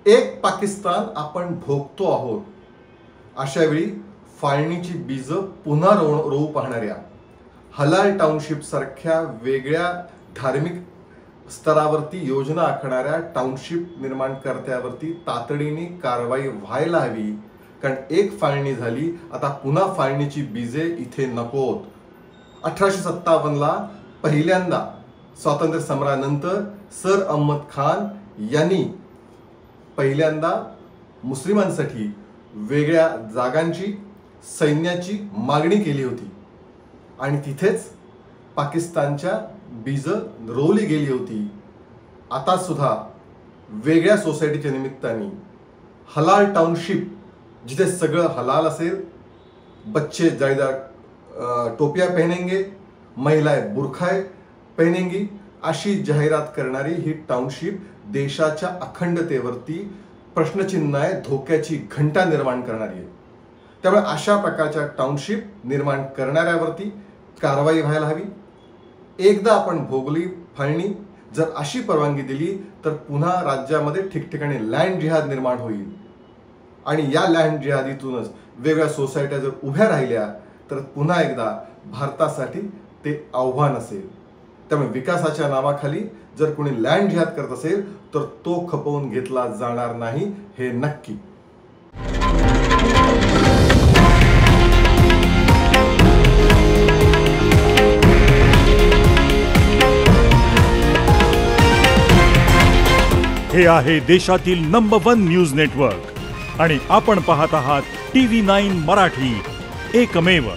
एक पाकिस्तान आपण भोगतो आहोत. अशा वेळी फाळणीची बीज पुन्हा रोवू पाहणाऱ्या हलाल टाउनशिप सारख्या वेगळ्या धार्मिक स्तरावरती योजना आखणाऱ्या टाउनशिप निर्माणकर्त्यावरती तातडीने कारवाई व्हायला हवी. कारण एक फाळणी झाली, आता पुन्हा फाळणीची बीजे इथे नकोत. 1857ला पहिल्यांदा स्वातंत्र्य समरानंतर सर अहमद खान यांनी पहिल्यांदा मुस्लिमांसाठी वेगळ्या जागांची सैन्याची मागणी केली होती आणि तिथेच पाकिस्तानच्या बीज रोवली गेली होती. आता सुद्धा वेगळ्या सोसायटीच्या निमित्ताने हलाल टाउनशिप, जिथे सगळं हलाल असेल, बच्चे जाळीदार टोपिया पहनेंगे, महिलाएं बुरखाए पहनेंगी, अशी जाहिरात करणारी ही टाउनशिप देशाच्या अखंडतेवरती प्रश्नचिन्ह आहे, धोक्याची घंटा निर्माण करणारी आहे. त्यामुळे अशा प्रकारच्या टाउनशिप निर्माण करणाऱ्यावरती कारवाई व्हायला हवी. एकदा आपण भोगली फाळणी, जर अशी परवानगी दिली तर पुन्हा राज्यामध्ये ठिकठिकाणी लँड जिहाद निर्माण होईल आणि या लँड जिहादीतूनच वेगळ्या सोसायट्या जर उभ्या राहिल्या तर पुन्हा एकदा भारतासाठी ते आव्हान असेल. त्यामुळे विकासाच्या नावाखाली जर कोणी लँड जिहाद करत असेल तर तो खपवून घेतला जाणार नाही, हे नक्की. हे आहे देशातील नंबर 1 न्यूज नेटवर्क आणि आपण पाहत आहात TV9 मराठी, एकमेव.